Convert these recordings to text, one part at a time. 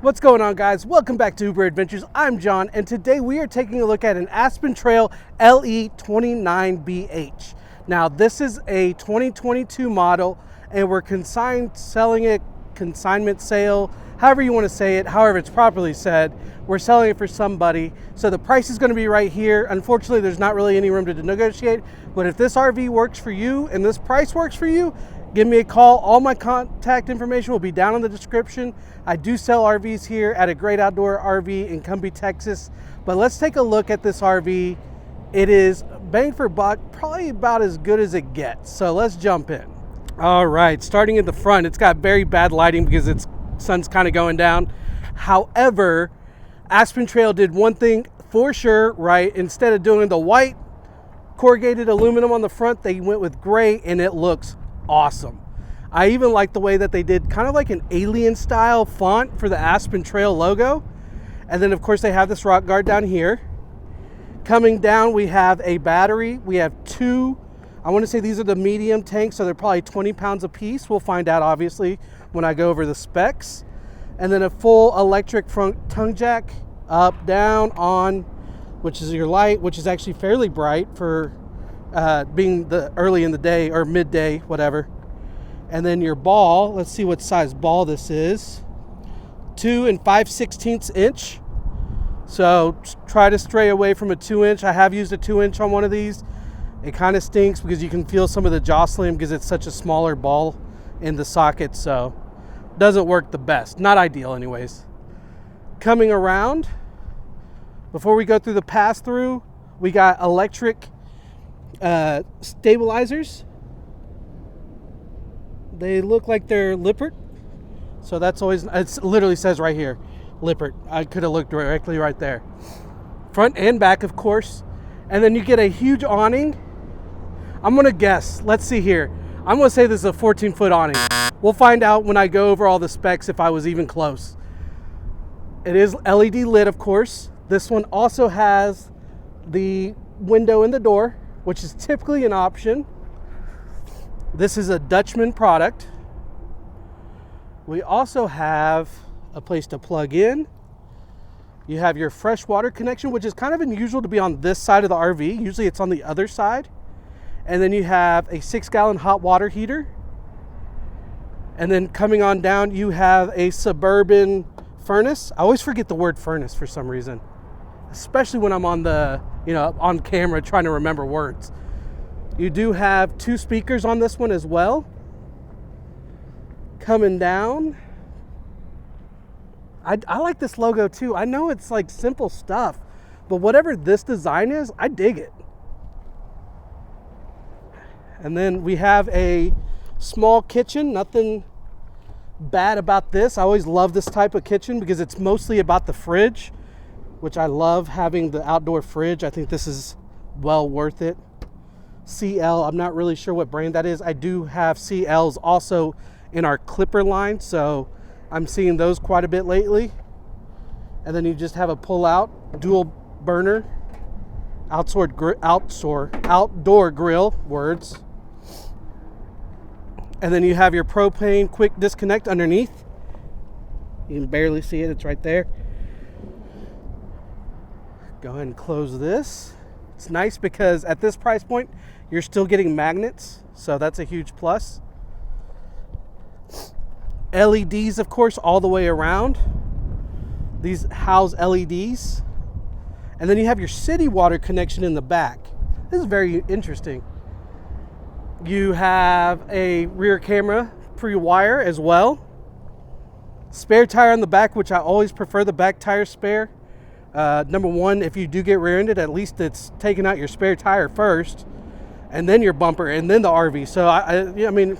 What's going on, guys? Welcome back to Uber Adventures. I'm John, and today we are taking a look at an Aspen Trail LE29BH. Now, this is a 2022 model, and we're selling it, consignment sale, however you want to say it, however it's properly said. We're selling it for somebody, so the price is going to be right here. Unfortunately, there's not really any room to negotiate, but if this RV works for you and this price works for you, give me a call. All my contact information will be down in the description. I do sell RVs here at a Great Outdoor RV in Cumbie, Texas. But let's take a look at this RV. It is bang for buck, probably about as good as it gets. So let's jump in. All right, starting at the front, it's got very bad lighting because its sun's kind of going down. However, Aspen Trail did one thing for sure right. Instead of doing the white corrugated aluminum on the front, they went with gray, and it looks awesome. I even like the way that they did kind of like an alien style font for the Aspen Trail logo. And then of course they have this rock guard down here. Coming down, we have a battery. We have two, I want to say these are the medium tanks, so they're probably 20 pounds a piece. We'll find out obviously when I go over the specs. And then a full electric front tongue jack, up, down, on, which is your light, which is actually fairly bright for being the early in the day or midday, whatever. And then your ball, let's see what size ball this is. 2 5/16 inch. So try to stray away from a 2-inch. I have used a 2-inch on one of these. It kind of stinks because you can feel some of the jostling because it's such a smaller ball in the socket. So doesn't work the best. Not ideal anyways. Coming around, before we go through the pass-through, we got electric stabilizers. They look like they're Lippert, so that's always, it literally says right here Lippert. I could have looked directly right there. Front and back, of course. And then you get a huge awning. I'm gonna guess, let's see here, I'm gonna say this is a 14-foot awning. We'll find out when I go over all the specs if I was even close. It is LED lit, of course. This one also has the window in the door, which is typically an option. This is a Dutchman product. We also have a place to plug in. You have your fresh water connection, which is kind of unusual to be on this side of the RV. Usually it's on the other side. And then you have a 6-gallon hot water heater. And then coming on down, you have a Suburban furnace. I always forget the word furnace for some reason, especially when I'm on on camera trying to remember words. You do have 2 speakers on this one as well. Coming down, I like this logo too. I know it's like simple stuff, but whatever this design is, I dig it. And then we have a small kitchen. Nothing bad about this. I always love this type of kitchen because it's mostly about the fridge, which I love having the outdoor fridge. I think this is well worth it. CL, I'm not really sure what brand that is. I do have CLs also in our Clipper line, so I'm seeing those quite a bit lately. And then you just have a pull-out dual burner outdoor grill, words. And then you have your propane quick disconnect underneath. You can barely see it, it's right there. Go ahead and close this. It's nice because at this price point, you're still getting magnets, so that's a huge plus. LEDs, of course, all the way around. These house LEDs. And then you have your city water connection in the back. This is very interesting. You have a rear camera pre-wire as well. Spare tire on the back, which I always prefer the back tire spare. Number one, if you do get rear-ended, at least it's taking out your spare tire first, and then your bumper, and then the RV. So I mean,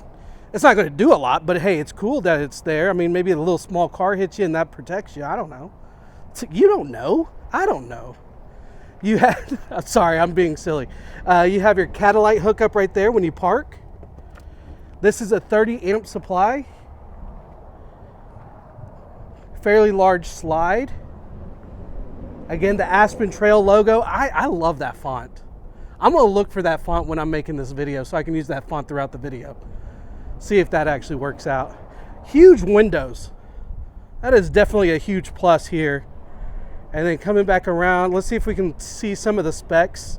it's not going to do a lot, but hey, it's cool that it's there. I mean, maybe a little small car hits you and that protects you. I don't know. You don't know. I don't know. You have, sorry, I'm being silly. You have your Catalyte hookup right there when you park. This is a 30 amp supply. Fairly large slide. Again, the Aspen Trail logo. I love that font. I'm going to look for that font when I'm making this video so I can use that font throughout the video. See if that actually works out. Huge windows. That is definitely a huge plus here. And then coming back around, let's see if we can see some of the specs.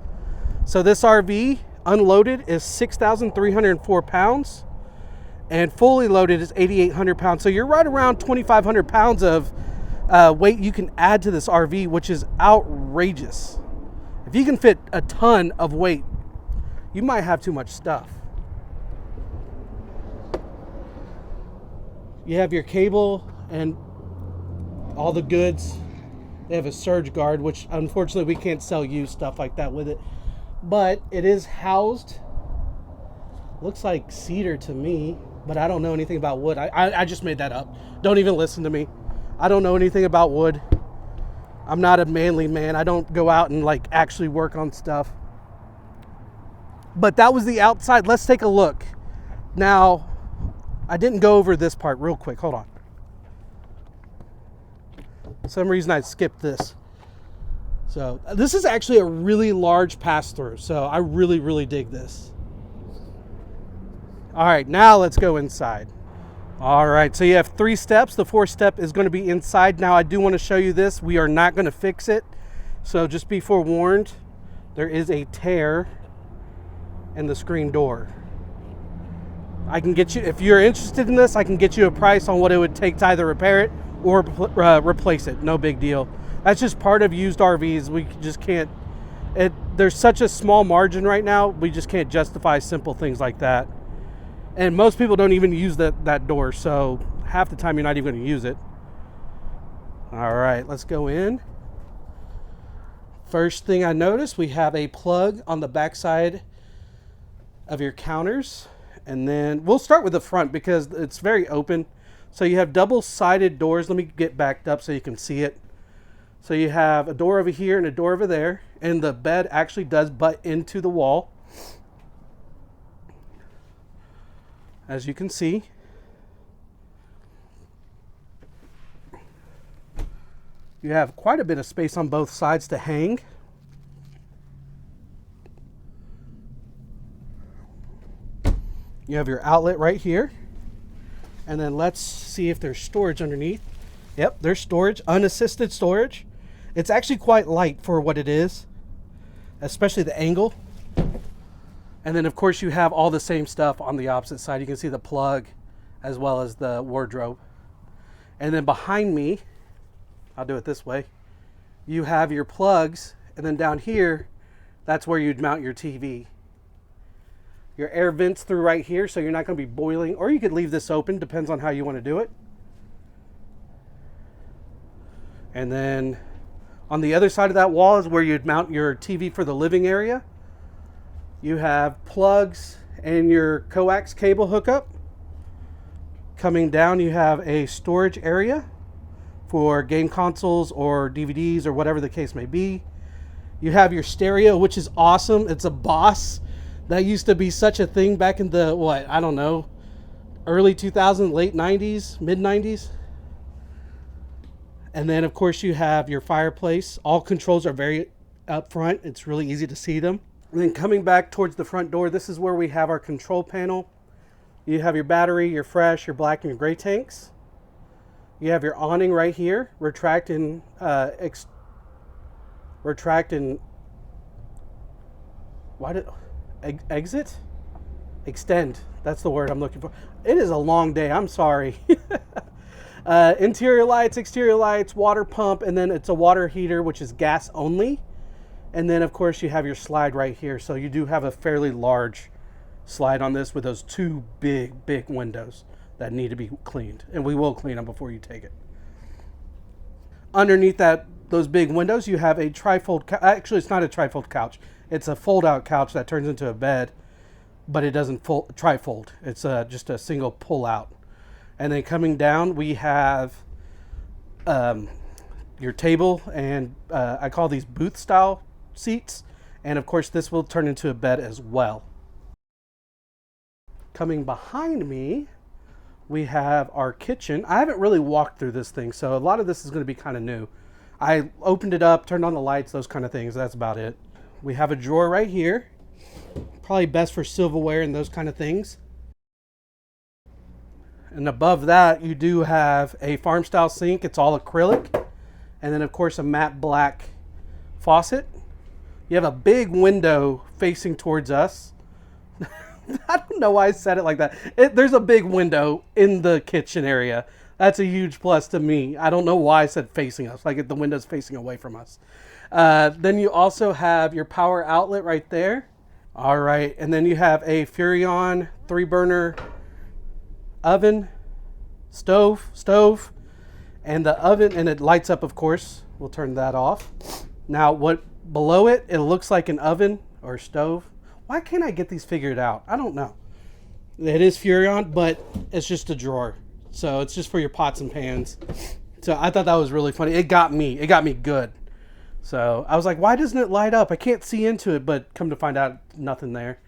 So this RV unloaded is 6,304 pounds and fully loaded is 8,800 pounds. So you're right around 2,500 pounds of weight you can add to this RV, which is outrageous. If you can fit a ton of weight, you might have too much stuff. You have your cable and all the goods. They have a surge guard, which unfortunately we can't sell you stuff like that with it. But it is housed, looks like cedar to me, but I don't know anything about wood. I just made that up. Don't even listen to me. I don't know anything about wood. I'm not a manly man. I don't go out and like actually work on stuff. But that was the outside. Let's take a look. Now, I didn't go over this part real quick. Hold on. For some reason I skipped this. So this is actually a really large pass through. So I really dig this. All right, now let's go inside. All right, so you have 3 steps. The 4th step is going to be inside. Now I do want to show you this. We are not going to fix it. So just be forewarned, there is a tear in the screen door. I can get you, if you're interested in this, I can get you a price on what it would take to either repair it or replace it. No big deal. That's just part of used RVs. We just can't, there's such a small margin right now, we just can't justify simple things like that. And most people don't even use that door, so half the time you're not even going to use it. All right, let's go in. First thing I noticed, we have a plug on the back side of your counters. And then we'll start with the front because it's very open. So you have double-sided doors. Let me get backed up so you can see it. So you have a door over here and a door over there. And the bed actually does butt into the wall, as you can see. You have quite a bit of space on both sides to hang. You have your outlet right here. And then let's see if there's storage underneath. Yep, there's storage, unassisted storage. It's actually quite light for what it is, especially the angle. And then of course you have all the same stuff on the opposite side. You can see the plug as well as the wardrobe. And then behind me, I'll do it this way, you have your plugs, and then down here, that's where you'd mount your TV. Your air vents through right here, so you're not going to be boiling, or you could leave this open, depends on how you want to do it. And then on the other side of that wall is where you'd mount your TV for the living area. You have plugs and your coax cable hookup. Coming down, you have a storage area for game consoles or DVDs or whatever the case may be. You have your stereo, which is awesome. It's a Boss. That used to be such a thing back in the, what, I don't know, early 2000s, late 90s, mid 90s. And then of course you have your fireplace. All controls are very up front. It's really easy to see them. And then coming back towards the front door, this is where we have our control panel. You have your battery, your fresh, your black, and your gray tanks. You have your awning right here, retract and exit? Extend. That's the word I'm looking for. It is a long day. I'm sorry. Interior lights, exterior lights, water pump, and then it's a water heater, which is gas only. And then, of course, you have your slide right here. So you do have a fairly large slide on this with those 2 big windows that need to be cleaned. And we will clean them before you take it. Underneath those big windows, you have a trifold. Actually, it's not a trifold couch. It's a fold-out couch that turns into a bed, but it doesn't trifold. It's just a single pull-out. And then coming down, we have your table, and I call these booth-style seats. And of course, this will turn into a bed as well. Coming behind me, we have our kitchen. I haven't really walked through this thing, so a lot of this is going to be kind of new. I opened it up, turned on the lights, those kind of things. That's about it. We have a drawer right here. Probably best for silverware and those kind of things. And above that, you do have a farm style sink. It's all acrylic. And then of course a matte black faucet. You have a big window facing towards us. I don't know why I said it like that. There's a big window in the kitchen area. That's a huge plus to me. I don't know why I said facing us, like if the window's facing away from us. Then you also have your power outlet right there. All right, and then you have a Furrion 3-burner oven, stove, and the oven, and it lights up, of course. We'll turn that off. Now, what below it, it looks like an oven or stove. Why can't I get these figured out? I don't know. It is Furrion, but it's just a drawer. So it's just for your pots and pans. So I thought that was really funny. It got me good. So I was like, why doesn't it light up? I can't see into it, but come to find out, nothing there.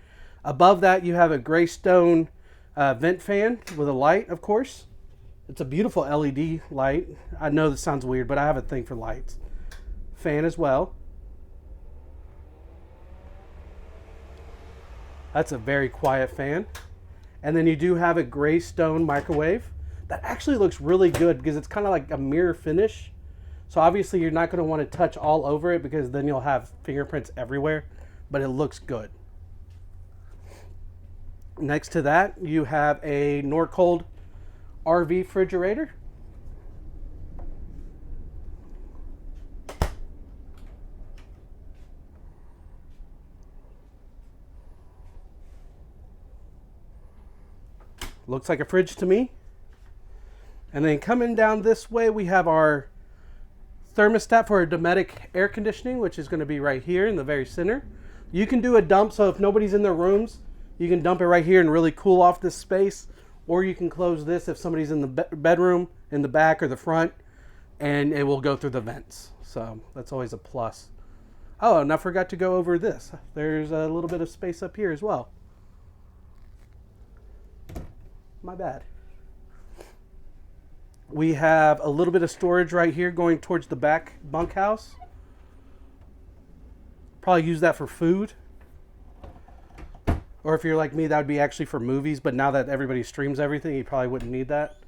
Above that, you have a gray stone vent fan with a light, of course. It's a beautiful LED light. I know this sounds weird, but I have a thing for lights. Fan as well. That's a very quiet fan. And then you do have a gray stone microwave. That actually looks really good because it's kind of like a mirror finish. So obviously you're not going to want to touch all over it because then you'll have fingerprints everywhere, but it looks good. Next to that, you have a Norcold RV refrigerator. Looks like a fridge to me. And then coming down this way, we have our thermostat for a Dometic air conditioning, which is going to be right here in the very center. You can do a dump, so if nobody's in their rooms, you can dump it right here and really cool off this space. Or you can close this if somebody's in the bedroom, in the back or the front, and it will go through the vents. So that's always a plus. Oh, and I forgot to go over this. There's a little bit of space up here as well. My bad. We have a little bit of storage right here going towards the back bunkhouse. Probably use that for food. Or if you're like me, that would be actually for movies. But now that everybody streams everything, you probably wouldn't need that.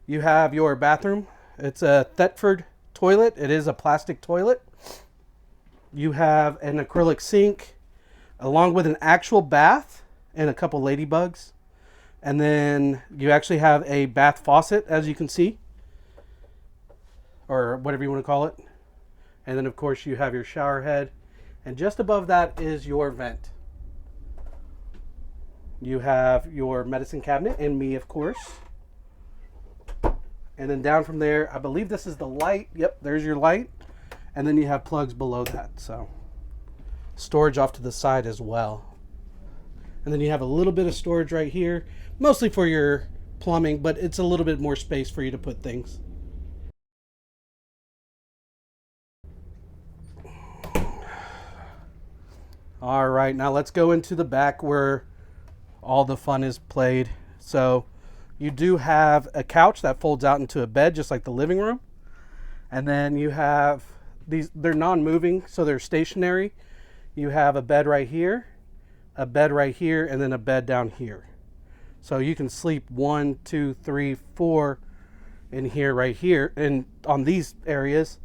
You have your bathroom. It's a Thetford toilet. It is a plastic toilet. You have an acrylic sink along with an actual bath and a couple ladybugs. And then you actually have a bath faucet, as you can see, or whatever you want to call it. And then, of course, you have your shower head. And just above that is your vent. You have your medicine cabinet and me, of course. And then down from there, I believe this is the light. Yep, there's your light. And then you have plugs below that. So storage off to the side as well. And then you have a little bit of storage right here. Mostly for your plumbing, but it's a little bit more space for you to put things. All right, now let's go into the back where all the fun is played. So you do have a couch that folds out into a bed, just like the living room. And then you have these, they're non-moving, so they're stationary. You have a bed right here, a bed right here, and then a bed down here. So you can sleep 1, 2, 3, 4 in here, right here, and on these areas.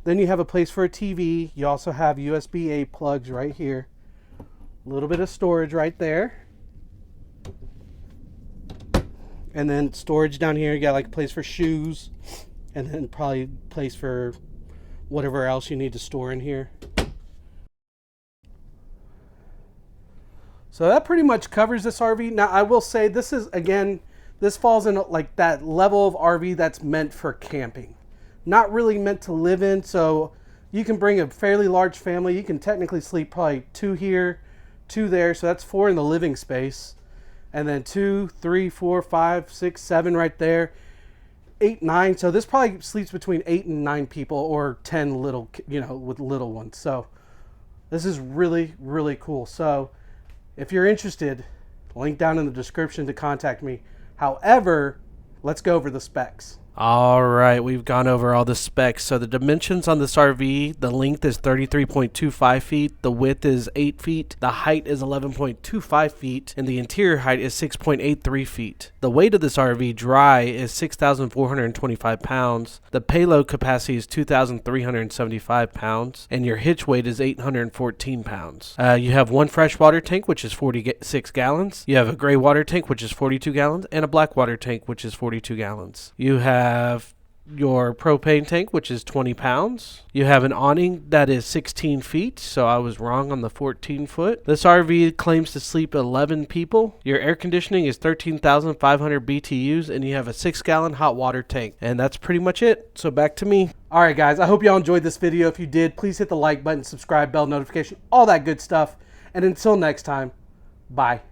Then you have a place for a TV. You also have USB-A plugs right here. A little bit of storage right there. And then storage down here. You got like a place for shoes, and then probably a place for whatever else you need to store in here. So that pretty much covers this RV. Now I will say this is, again, this falls in like that level of RV that's meant for camping. Not really meant to live in, so you can bring a fairly large family. You can technically sleep probably 2 here, 2 there, so that's 4 in the living space. And then 2, 3, 4, 5, 6, 7 right there. 8, 9, so this probably sleeps between 8 and 9 people, or 10 little, you know, with little ones. So this is really, really cool. So if you're interested, link down in the description to contact me. However, let's go over the specs. All right, we've gone over all the specs. So the dimensions on this RV, the length is 33.25 feet, the width is 8 feet, the height is 11.25 feet, and the interior height is 6.83 feet. The weight of this RV dry is 6,425 pounds. The payload capacity is 2,375 pounds, and your hitch weight is 814 pounds. You have one freshwater tank, which is 46 gallons. You have a gray water tank, which is 42 gallons, and a black water tank, which is 42 gallons. You have your propane tank, which is 20 pounds. You have an awning that is 16 feet, so I was wrong on the 14 foot. This RV claims to sleep 11 people. Your air conditioning is 13,500 BTUs, and you have a 6-gallon hot water tank. And that's pretty much it. So back to me. All right, guys, I hope y'all enjoyed this video. If you did, please hit the like button, subscribe, bell notification, all that good stuff. And until next time, bye.